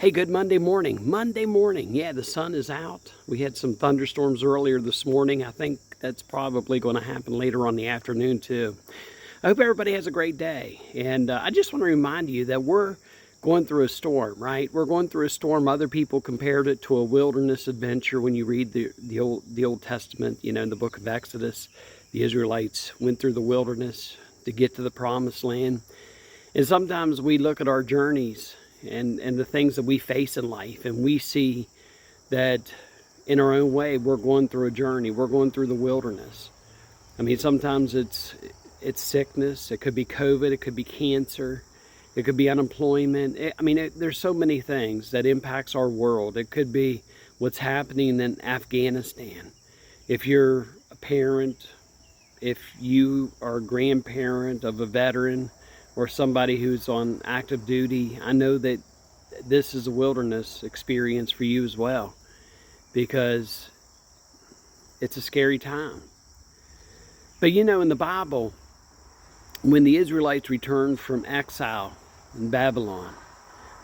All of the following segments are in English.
Hey, good Monday morning. Monday morning. Yeah, the sun is out. We had some thunderstorms earlier this morning. I think that's probably going to happen later on the afternoon too. I hope everybody has a great day. And I just want to remind you that we're going through a storm, right? We're going through a storm. Other people compared it to a wilderness adventure when you read the Old Testament, in the book of Exodus. The Israelites went through the wilderness to get to the promised land. And sometimes we look at our journeys and the things that we face in life, and we see that in our own way we're going through a journey. We're going through the wilderness. I mean, sometimes it's sickness. It could be COVID. It could be cancer. It could be unemployment. There's so many things that impacts our world. It could be what's happening in Afghanistan. If you're a parent, if you are a grandparent of a veteran or somebody who's on active duty, I know that this is a wilderness experience for you as well, because it's a scary time. But in the Bible, when the Israelites returned from exile in Babylon,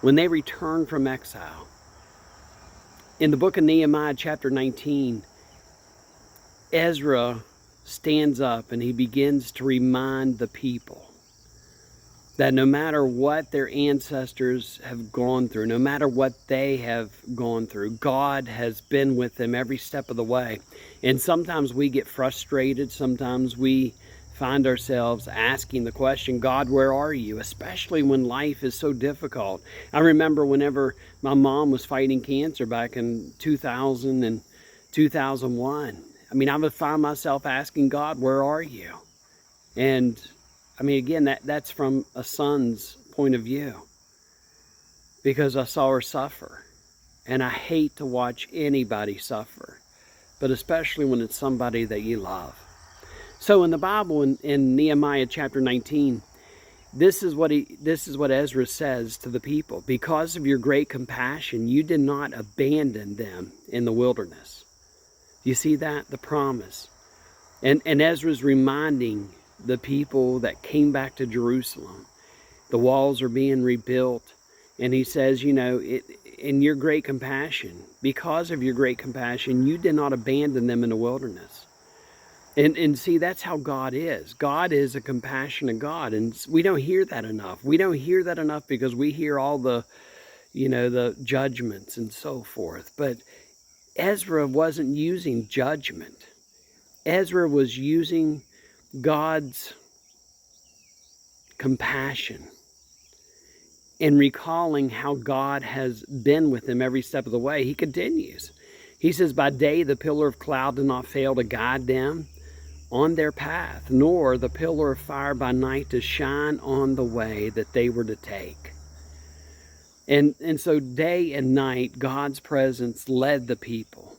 when they returned from exile, in the book of Nehemiah chapter 19, Ezra stands up and he begins to remind the people that no matter what their ancestors have gone through, no matter what they have gone through, God has been with them every step of the way. And sometimes we get frustrated. Sometimes we find ourselves asking the question, God, where are you? Especially when life is so difficult. I remember whenever my mom was fighting cancer back in 2000 and 2001. I would find myself asking God, where are you? And again, that's from a son's point of view, because I saw her suffer. And I hate to watch anybody suffer, but especially when it's somebody that you love. So in the Bible, in Nehemiah chapter 19, this is what Ezra says to the people. Because of your great compassion, you did not abandon them in the wilderness. Do you see that? The promise. And Ezra's reminding the people that came back to Jerusalem. The walls are being rebuilt. And he says, in your great compassion, because of your great compassion, you did not abandon them in the wilderness. And see, that's how God is. God is a compassionate God. And we don't hear that enough. We don't hear that enough because we hear all the judgments and so forth. But Ezra wasn't using judgment. Ezra was using God's compassion and recalling how God has been with him every step of the way. He continues. He says, by day the pillar of cloud did not fail to guide them on their path, nor the pillar of fire by night to shine on the way that they were to take. And so day and night, God's presence led the people.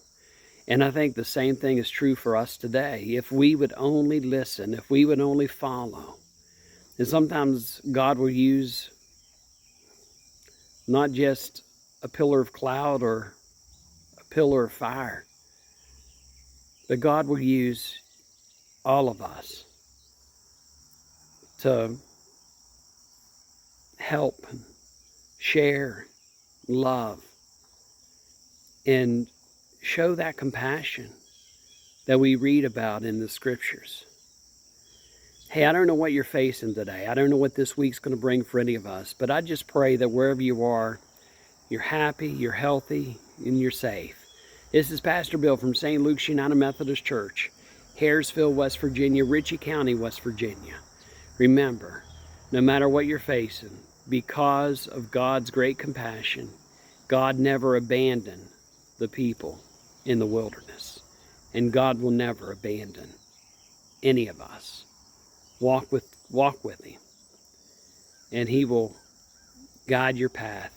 And I think the same thing is true for us today. If we would only listen, if we would only follow. And sometimes God will use not just a pillar of cloud or a pillar of fire, but God will use all of us to help, share, love, and show that compassion that we read about in the scriptures. Hey, I don't know what you're facing today. I don't know what this week's going to bring for any of us, but I just pray that wherever you are, you're happy, you're healthy, and you're safe. This is Pastor Bill from St. Luke's United Methodist Church, Harrisville, West Virginia, Ritchie County, West Virginia. Remember, no matter what you're facing, because of God's great compassion, God never abandoned the people in the wilderness. And God will never abandon any of us. Walk with him. And he will guide your path.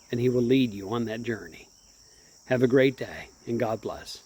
And he will lead you on that journey. Have a great day, and God bless.